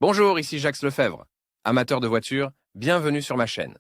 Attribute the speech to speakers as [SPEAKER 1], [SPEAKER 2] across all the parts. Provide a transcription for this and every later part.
[SPEAKER 1] Bonjour, ici Jacques Lefebvre. Amateur de voitures, bienvenue sur ma chaîne.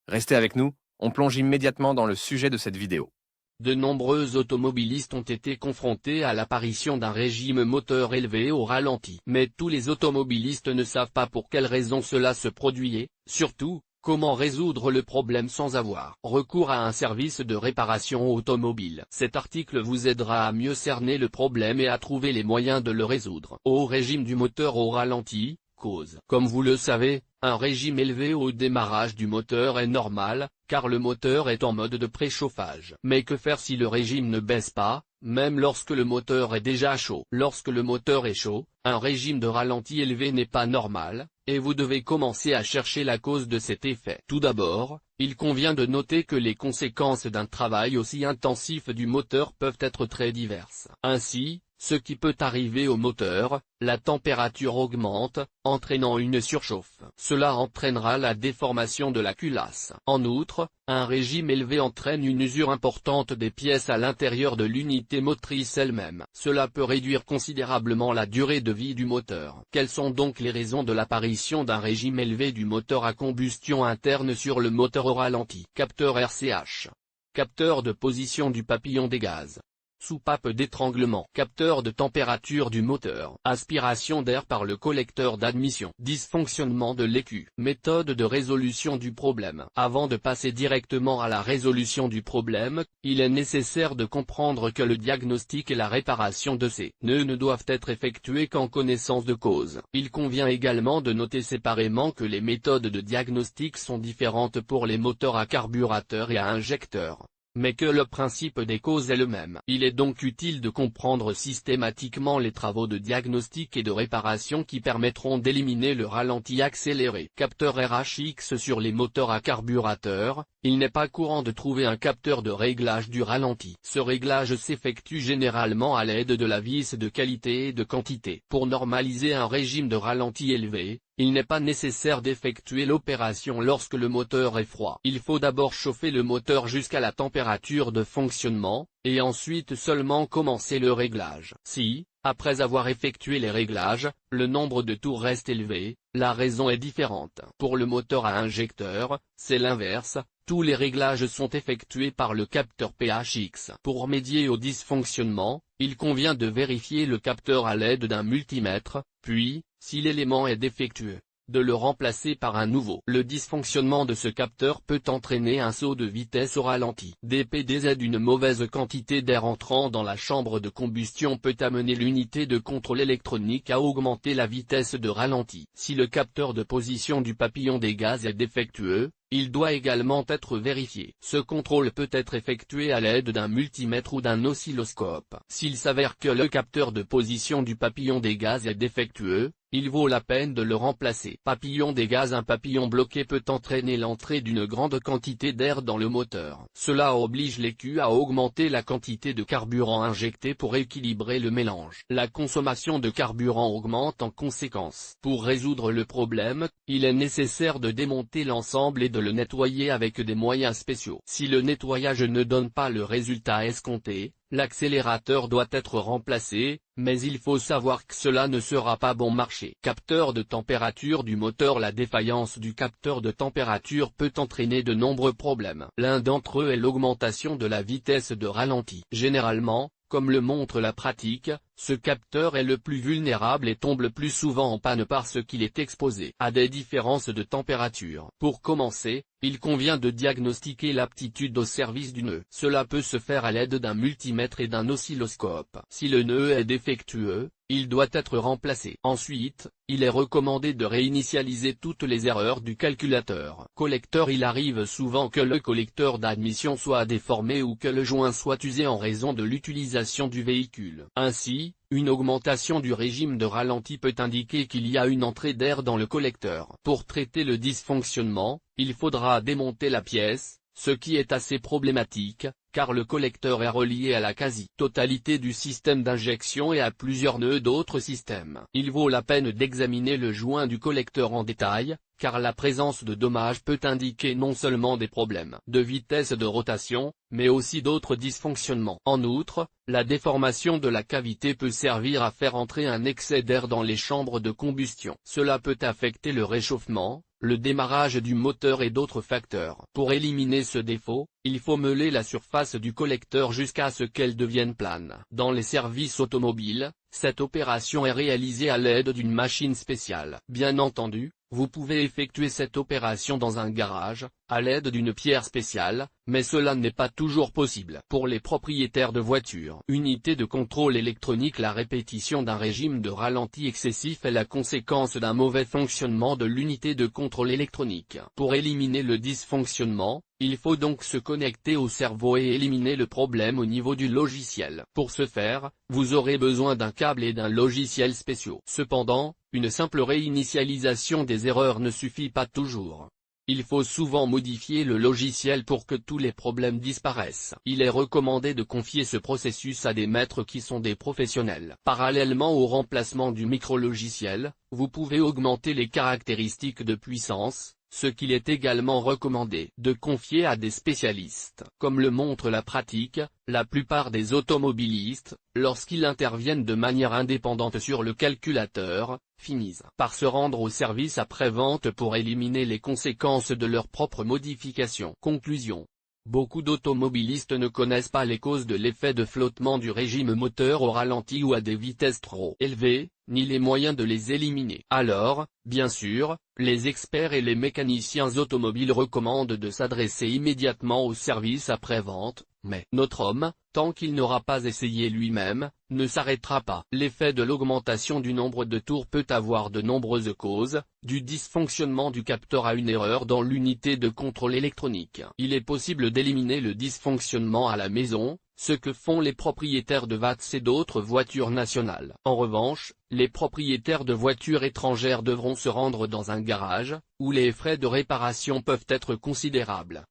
[SPEAKER 1] Restez avec nous, on plonge immédiatement dans le sujet de cette vidéo.
[SPEAKER 2] De nombreux automobilistes ont été confrontés à l'apparition d'un régime moteur élevé au ralenti. Mais tous les automobilistes ne savent pas pour quelles raisons cela se produit, surtout, comment résoudre le problème sans avoir recours à un service de réparation automobile. Cet article vous aidera à mieux cerner le problème et à trouver les moyens de le résoudre. Au régime du moteur au ralenti, cause. Comme vous le savez, un régime élevé au démarrage du moteur est normal, car le moteur est en mode de préchauffage. Mais que faire si le régime ne baisse pas, même lorsque le moteur est déjà chaud? Lorsque le moteur est chaud, un régime de ralenti élevé n'est pas normal, et vous devez commencer à chercher la cause de cet effet. Tout d'abord, il convient de noter que les conséquences d'un travail aussi intensif du moteur peuvent être très diverses. Ainsi, ce qui peut arriver au moteur, la température augmente, entraînant une surchauffe. Cela entraînera la déformation de la culasse. En outre, un régime élevé entraîne une usure importante des pièces à l'intérieur de l'unité motrice elle-même. Cela peut réduire considérablement la durée de vie du moteur. Quelles sont donc les raisons de l'apparition d'un régime élevé du moteur à combustion interne sur le moteur au ralenti? Capteur RCH. Capteur de position du papillon des gaz. Soupape d'étranglement. Capteur de température du moteur. Aspiration d'air par le collecteur d'admission. Dysfonctionnement de l'écu. Méthode de résolution du problème. Avant de passer directement à la résolution du problème, il est nécessaire de comprendre que le diagnostic et la réparation de ces nœuds ne doivent être effectués qu'en connaissance de cause. Il convient également de noter séparément que les méthodes de diagnostic sont différentes pour les moteurs à carburateur et à injecteur, mais que le principe des causes est le même. Il est donc utile de comprendre systématiquement les travaux de diagnostic et de réparation qui permettront d'éliminer le ralenti accéléré. Capteur RHX sur les moteurs à carburateur. Il n'est pas courant de trouver un capteur de réglage du ralenti. Ce réglage s'effectue généralement à l'aide de la vis de qualité et de quantité. Pour normaliser un régime de ralenti élevé, il n'est pas nécessaire d'effectuer l'opération lorsque le moteur est froid. Il faut d'abord chauffer le moteur jusqu'à la température de fonctionnement, et ensuite seulement commencer le réglage. Si, après avoir effectué les réglages, le nombre de tours reste élevé, la raison est différente. Pour le moteur à injecteur, c'est l'inverse, tous les réglages sont effectués par le capteur PHX. Pour remédier au dysfonctionnement, il convient de vérifier le capteur à l'aide d'un multimètre, puis, si l'élément est défectueux, de le remplacer par un nouveau. Le dysfonctionnement de ce capteur peut entraîner un saut de vitesse au ralenti. DPDZ. Une mauvaise quantité d'air entrant dans la chambre de combustion peut amener l'unité de contrôle électronique à augmenter la vitesse de ralenti. Si le capteur de position du papillon des gaz est défectueux, il doit également être vérifié. Ce contrôle peut être effectué à l'aide d'un multimètre ou d'un oscilloscope. S'il s'avère que le capteur de position du papillon des gaz est défectueux, il vaut la peine de le remplacer. Papillon des gaz. Un papillon bloqué peut entraîner l'entrée d'une grande quantité d'air dans le moteur. Cela oblige l'écu à augmenter la quantité de carburant injecté pour équilibrer le mélange. La consommation de carburant augmente en conséquence. Pour résoudre le problème, il est nécessaire de démonter l'ensemble et de le nettoyer avec des moyens spéciaux. Si le nettoyage ne donne pas le résultat escompté, l'accélérateur doit être remplacé, mais il faut savoir que cela ne sera pas bon marché. Capteur de température du moteur. La défaillance du capteur de température peut entraîner de nombreux problèmes. L'un d'entre eux est l'augmentation de la vitesse de ralenti. Généralement, comme le montre la pratique, ce capteur est le plus vulnérable et tombe le plus souvent en panne parce qu'il est exposé à des différences de température. Pour commencer, il convient de diagnostiquer l'aptitude au service du nœud. Cela peut se faire à l'aide d'un multimètre et d'un oscilloscope. Si le nœud est défectueux, il doit être remplacé. Ensuite, il est recommandé de réinitialiser toutes les erreurs du calculateur. Collecteur. Il arrive souvent que le collecteur d'admission soit déformé ou que le joint soit usé en raison de l'utilisation du véhicule. Ainsi, une augmentation du régime de ralenti peut indiquer qu'il y a une entrée d'air dans le collecteur. Pour traiter le dysfonctionnement, il faudra démonter la pièce, ce qui est assez problématique, car le collecteur est relié à la quasi-totalité du système d'injection et à plusieurs nœuds d'autres systèmes. Il vaut la peine d'examiner le joint du collecteur en détail, car la présence de dommages peut indiquer non seulement des problèmes de vitesse de rotation, mais aussi d'autres dysfonctionnements. En outre, la déformation de la cavité peut servir à faire entrer un excès d'air dans les chambres de combustion. Cela peut affecter le réchauffement, le démarrage du moteur et d'autres facteurs. Pour éliminer ce défaut, il faut meuler la surface du collecteur jusqu'à ce qu'elle devienne plane. Dans les services automobiles, cette opération est réalisée à l'aide d'une machine spéciale. Bien entendu, vous pouvez effectuer cette opération dans un garage, à l'aide d'une pierre spéciale, mais cela n'est pas toujours possible. Pour les propriétaires de voitures, unités de contrôle électronique, la répétition d'un régime de ralenti excessif est la conséquence d'un mauvais fonctionnement de l'unité de contrôle électronique. Pour éliminer le dysfonctionnement, il faut donc se connecter au cerveau et éliminer le problème au niveau du logiciel. Pour ce faire, vous aurez besoin d'un câble et d'un logiciel spéciaux. Cependant, une simple réinitialisation des erreurs ne suffit pas toujours. Il faut souvent modifier le logiciel pour que tous les problèmes disparaissent. Il est recommandé de confier ce processus à des maîtres qui sont des professionnels. Parallèlement au remplacement du micrologiciel, vous pouvez augmenter les caractéristiques de puissance, ce qu'il est également recommandé de confier à des spécialistes. Comme le montre la pratique, la plupart des automobilistes, lorsqu'ils interviennent de manière indépendante sur le calculateur, finissent par se rendre au service après-vente pour éliminer les conséquences de leurs propres modifications. Conclusion. Beaucoup d'automobilistes ne connaissent pas les causes de l'effet de flottement du régime moteur au ralenti ou à des vitesses trop élevées, ni les moyens de les éliminer. Alors, bien sûr, les experts et les mécaniciens automobiles recommandent de s'adresser immédiatement au service après-vente, mais notre homme, tant qu'il n'aura pas essayé lui-même, ne s'arrêtera pas. L'effet de l'augmentation du nombre de tours peut avoir de nombreuses causes, du dysfonctionnement du capteur à une erreur dans l'unité de contrôle électronique. Il est possible d'éliminer le dysfonctionnement à la maison, ce que font les propriétaires de VATS et d'autres voitures nationales. En revanche, les propriétaires de voitures étrangères devront se rendre dans un garage, où les frais de réparation peuvent être considérables.